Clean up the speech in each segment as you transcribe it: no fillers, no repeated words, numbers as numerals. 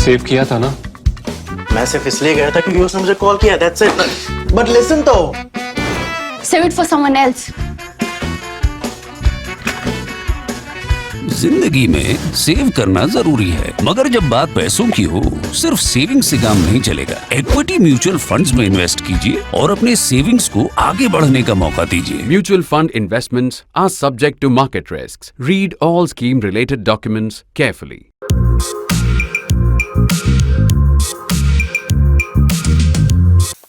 Save किया था ना? मैं सिर्फ इसलिए गया था क्योंकि उसने मुझे कॉल किया, that's it. But listen तो. Save it for someone else. जिंदगी में सेव करना जरूरी है, मगर जब बात पैसों की हो, सिर्फ सेविंग से काम नहीं चलेगा। इक्विटी म्यूचुअल फंड्स में इन्वेस्ट कीजिए और अपने सेविंग्स को आगे बढ़ने का मौका दीजिए। Mutual fund investments are subject to market risks. Read all scheme-related documents carefully.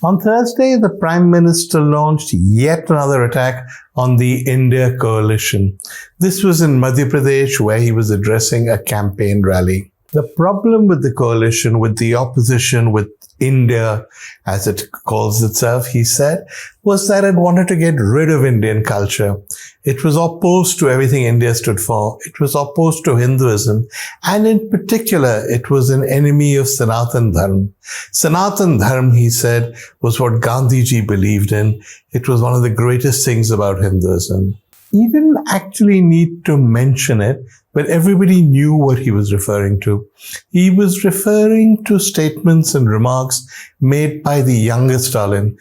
On Thursday, the Prime Minister launched yet another attack on the India coalition. This was in Madhya Pradesh, where he was addressing a campaign rally. The problem with the coalition, with the opposition, with India, as it calls itself, he said, was that it wanted to get rid of Indian culture. It was opposed to everything India stood for. It was opposed to Hinduism. And in particular, it was an enemy of Sanatan Dharma. Sanatan Dharma, he said, was what Gandhiji believed in. It was one of the greatest things about Hinduism. He didn't actually need to mention it, but everybody knew what he was referring to. He was referring to statements and remarks made by the younger Stalin,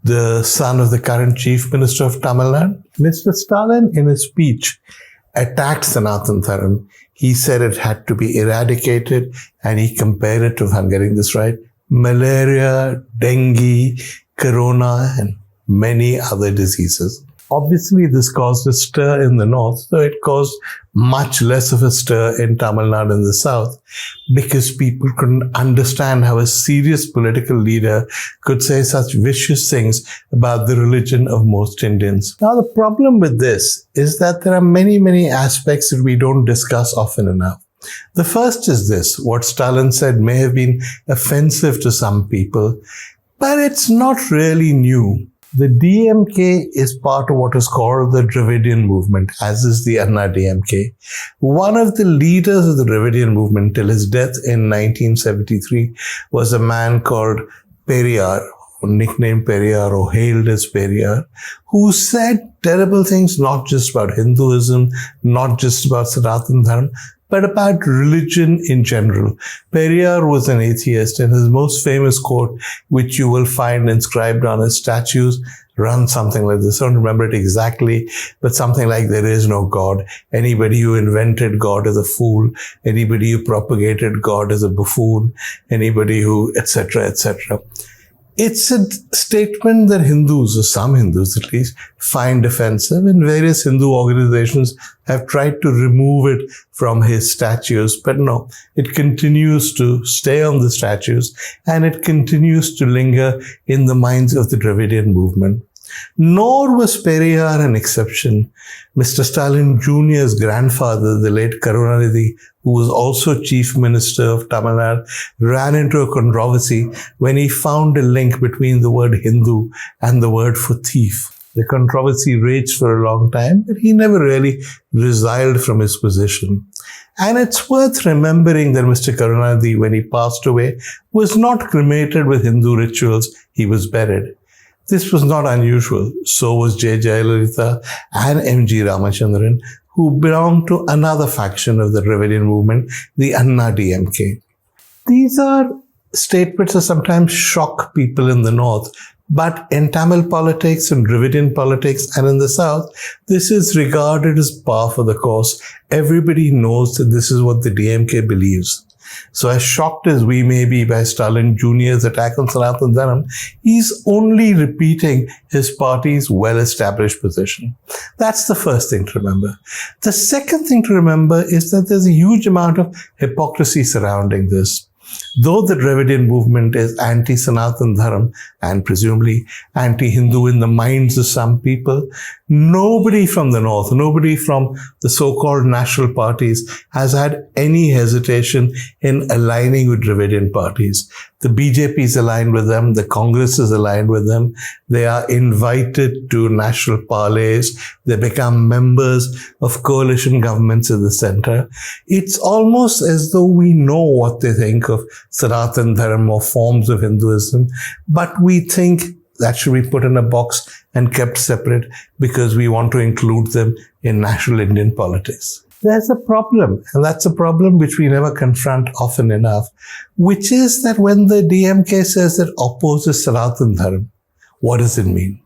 the son of the current chief minister of Tamil Nadu. Mr. Stalin, in his speech, attacked Sanatan Dharma. He said it had to be eradicated, and he compared it to, if I'm getting this right, malaria, dengue, corona, and many other diseases. Obviously, this caused a stir in the north, though it caused much less of a stir in Tamil Nadu in the south, because people couldn't understand how a serious political leader could say such vicious things about the religion of most Indians. Now, the problem with this is that there are many, many aspects that we don't discuss often enough. The first is this: what Stalin said may have been offensive to some people, but it's not really new. The DMK is part of what is called the Dravidian movement, as is the DMK. One of the leaders of the Dravidian movement till his death in 1973 was a man called Periyar, nicknamed Periyar or hailed as Periyar, who said terrible things not just about Hinduism, not just about Sanatan Dharma, but about religion in general. Periyar was an atheist, and his most famous quote, which you will find inscribed on his statues, runs something like this. I don't remember it exactly, but something like, there is no God. Anybody who invented God is a fool. Anybody who propagated God is a buffoon. Anybody who, etc., etc. It's a statement that Hindus, or some Hindus at least, find offensive, and various Hindu organizations have tried to remove it from his statues. But no, it continues to stay on the statues, and it continues to linger in the minds of the Dravidian movement. Nor was Periyar an exception. Mr. Stalin Jr.'s grandfather, the late Karunanidhi, who was also chief minister of Tamil Nadu, ran into a controversy when he found a link between the word Hindu and the word for thief. The controversy raged for a long time, but he never really resigned from his position. And it's worth remembering that Mr. Karunanidhi, when he passed away, was not cremated with Hindu rituals. He was buried. This was not unusual. So was J. Jayalalitha and M.G. Ramachandran, who belonged to another faction of the Dravidian movement, the DMK. These are statements that sometimes shock people in the north, but in Tamil politics and Dravidian politics and in the south, this is regarded as par for the course. Everybody knows that this is what the DMK believes. So as shocked as we may be by Stalin Jr.'s attack on Sanatan Dharma, he's only repeating his party's well-established position. That's the first thing to remember. The second thing to remember is that there's a huge amount of hypocrisy surrounding this. Though the Dravidian movement is anti-Sanatan Dharma and presumably anti-Hindu in the minds of some people, nobody from the north, nobody from the so-called national parties has had any hesitation in aligning with Dravidian parties. The BJP is aligned with them. The Congress is aligned with them. They are invited to national parleys. They become members of coalition governments in the center. It's almost as though we know what they think of Sanatan Dharma or forms of Hinduism, but we think that should be put in a box and kept separate because we want to include them in national Indian politics. There's a problem, and that's a problem which we never confront often enough, which is that when the DMK says that opposes Sanatan Dharma, what does it mean?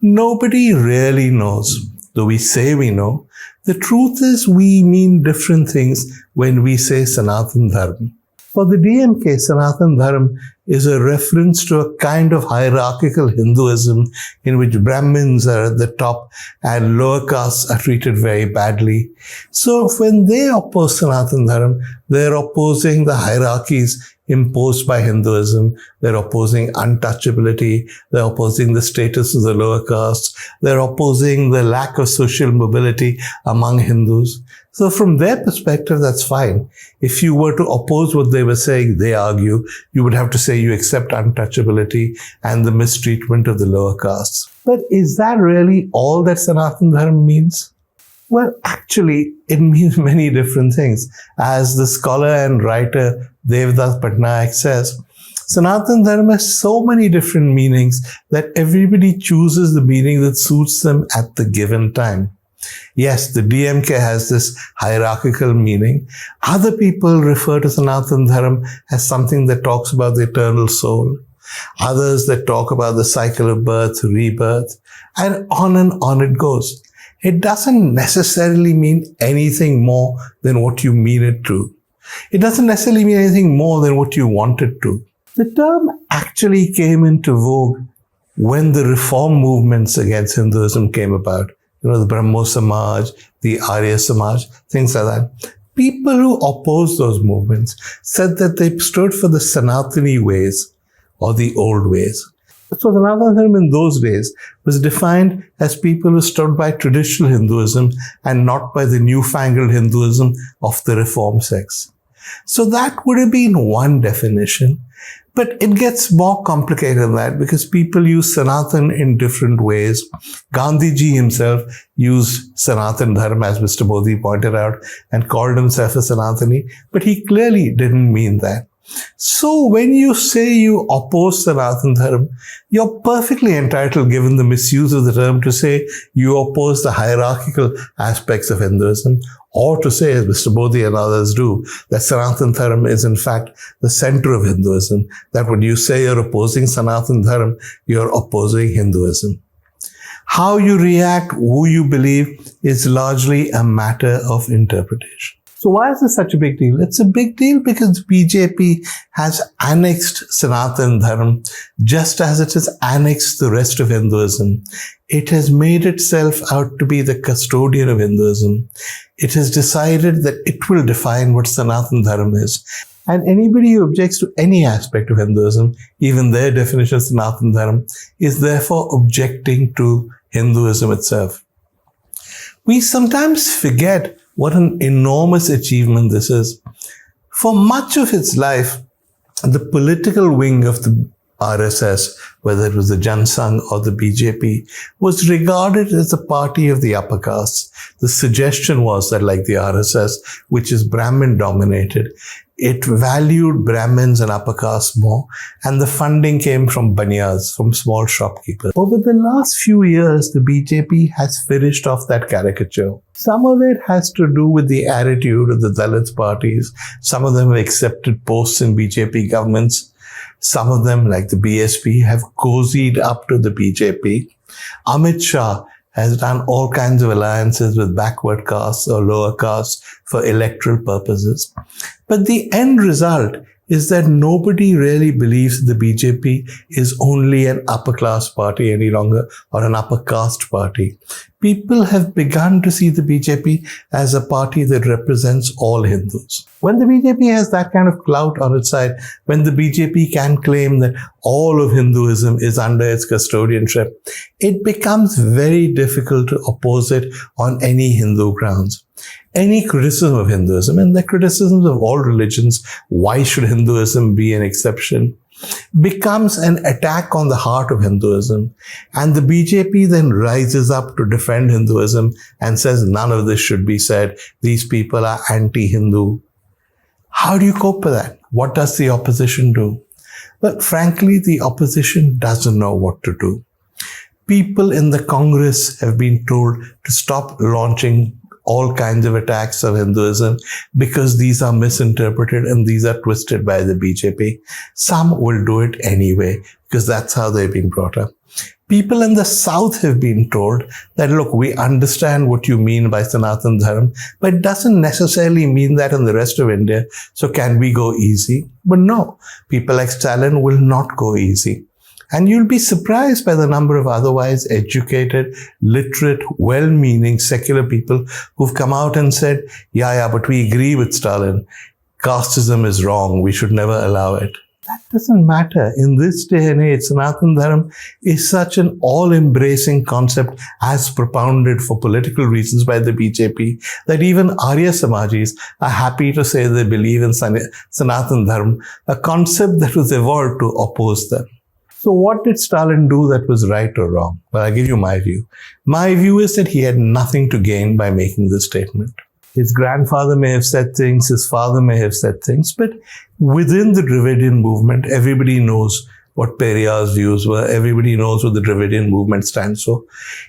Nobody really knows, though we say we know. The truth is we mean different things when we say Sanatan Dharma. For the DMK, Sanatan Dharma is a reference to a kind of hierarchical Hinduism in which Brahmins are at the top and lower castes are treated very badly. So when they oppose Sanatan Dharma, they're opposing the hierarchies imposed by Hinduism. They're opposing untouchability. They're opposing the status of the lower castes. They're opposing the lack of social mobility among Hindus. So from their perspective, that's fine. If you were to oppose what they were saying, they argue, you would have to say you accept untouchability and the mistreatment of the lower castes. But is that really all that Sanatan Dharma means? Well, actually, it means many different things. As the scholar and writer Devdas Patnaik says, Sanatan Dharma has so many different meanings that everybody chooses the meaning that suits them at the given time. Yes, the DMK has this hierarchical meaning. Other people refer to Sanatan Dharma as something that talks about the eternal soul. Others that talk about the cycle of birth, rebirth, and on it goes. It doesn't necessarily mean anything more than what you mean it to. It doesn't necessarily mean anything more than what you want it to. The term actually came into vogue when the reform movements against Hinduism came about. The Brahmo Samaj, the Arya Samaj, things like that. People who opposed those movements said that they stood for the Sanatani ways or the old ways. So Sanatan Dharma in those days was defined as people who stood by traditional Hinduism and not by the newfangled Hinduism of the reform sects. So that would have been one definition. But it gets more complicated than that because people use Sanatan in different ways. Gandhiji himself used Sanatan Dharma, as Mr. Modi pointed out, and called himself a Sanatani, but he clearly didn't mean that. So when you say you oppose Sanatan Dharma, you're perfectly entitled, given the misuse of the term, to say you oppose the hierarchical aspects of Hinduism, or to say, as Mr. Modi and others do, that Sanatan Dharma is in fact the center of Hinduism, that when you say you're opposing Sanatan Dharma, you're opposing Hinduism. How you react, who you believe, is largely a matter of interpretation. So why is this such a big deal? It's a big deal because BJP has annexed Sanatan Dharma just as it has annexed the rest of Hinduism. It has made itself out to be the custodian of Hinduism. It has decided that it will define what Sanatan Dharma is. And anybody who objects to any aspect of Hinduism, even their definition of Sanatan Dharma, is therefore objecting to Hinduism itself. We sometimes forget what an enormous achievement this is. For much of its life, the political wing of the RSS, whether it was the Jan Sangh or the BJP, was regarded as the party of the upper castes. The suggestion was that, like the RSS, which is Brahmin dominated, it valued Brahmins and upper castes more, and the funding came from banyas, from small shopkeepers. Over the last few years, the BJP has finished off that caricature. Some of it has to do with the attitude of the Dalit parties. Some of them have accepted posts in BJP governments. Some of them, like the BSP, have cozied up to the BJP. Amit Shah has done all kinds of alliances with backward castes or lower castes for electoral purposes. But the end result is that nobody really believes the BJP is only an upper class party any longer, or an upper caste party. People have begun to see the BJP as a party that represents all Hindus. When the BJP has that kind of clout on its side, when the BJP can claim that all of Hinduism is under its custodianship, it becomes very difficult to oppose it on any Hindu grounds. Any criticism of Hinduism, and the criticisms of all religions, why should Hinduism be an exception, becomes an attack on the heart of Hinduism. And the BJP then rises up to defend Hinduism and says none of this should be said. These people are anti-Hindu. How do you cope with that? What does the opposition do? But frankly, the opposition doesn't know what to do. People in the Congress have been told to stop launching all kinds of attacks on Hinduism because these are misinterpreted and these are twisted by the BJP. Some will do it anyway because that's how they've been brought up. People in the South have been told that, look, we understand what you mean by Sanatan Dharma, but it doesn't necessarily mean that in the rest of India. So can we go easy? But no, people like Stalin will not go easy. And you'll be surprised by the number of otherwise educated, literate, well-meaning secular people who've come out and said, yeah, but we agree with Stalin. Casteism is wrong. We should never allow it. That doesn't matter. In this day and age, Sanatan Dharma is such an all-embracing concept as propounded for political reasons by the BJP that even Arya Samajis are happy to say they believe in Sanatan Dharma, a concept that was evolved to oppose them. So what did Stalin do that was right or wrong? Well, I'll give you my view. My view is that he had nothing to gain by making this statement. His grandfather may have said things, his father may have said things, but within the Dravidian movement, everybody knows what Periyar's views were. Everybody knows what the Dravidian movement stands for.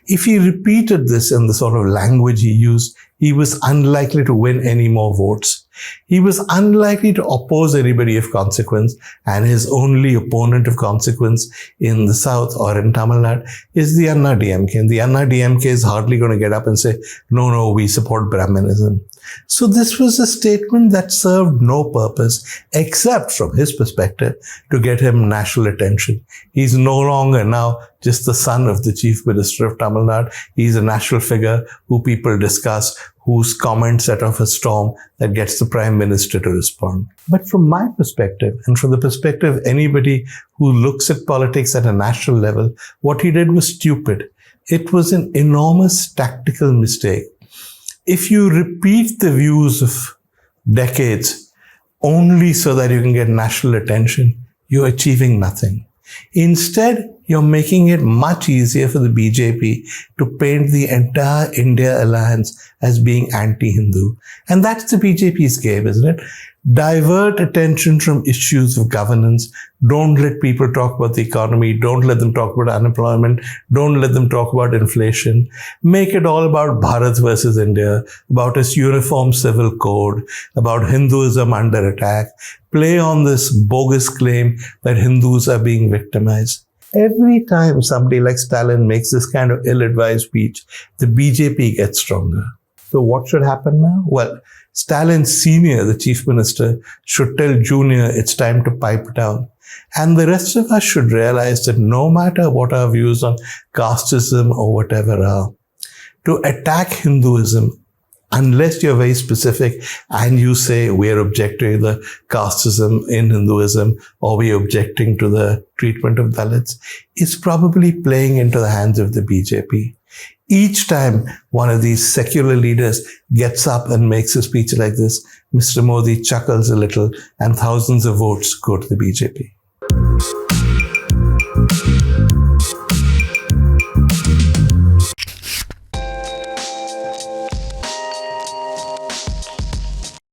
If he repeated this in the sort of language he used, he was unlikely to win any more votes. He was unlikely to oppose anybody of consequence, and his only opponent of consequence in the South or in Tamil Nadu is the Anna DMK. And the Anna DMK is hardly going to get up and say, no, we support Brahmanism. So this was a statement that served no purpose except from his perspective to get him national attention. He's no longer now just the son of the chief minister of Tamil Nadu. He's a national figure who people discuss, whose comments set off a storm that gets the prime minister to respond. But from my perspective, and from the perspective of anybody who looks at politics at a national level, what he did was stupid. It was an enormous tactical mistake. If you repeat the views of decades only so that you can get national attention, you're achieving nothing. Instead, you're making it much easier for the BJP to paint the entire India alliance as being anti-Hindu. And that's the BJP's game, isn't it? Divert attention from issues of governance. Don't let people talk about the economy. Don't let them talk about unemployment. Don't let them talk about inflation. Make it all about Bharat versus India, about its uniform civil code, about Hinduism under attack. Play on this bogus claim that Hindus are being victimized. Every time somebody like Stalin makes this kind of ill-advised speech, the BJP gets stronger. So what should happen now? Well, Stalin Sr., the chief minister, should tell Junior it's time to pipe down. And the rest of us should realize that no matter what our views on casteism or whatever are, to attack Hinduism, unless you're very specific and you say we're objecting to the casteism in Hinduism or we're objecting to the treatment of Dalits, is probably playing into the hands of the BJP. Each time one of these secular leaders gets up and makes a speech like this, Mr. Modi chuckles a little and thousands of votes go to the BJP.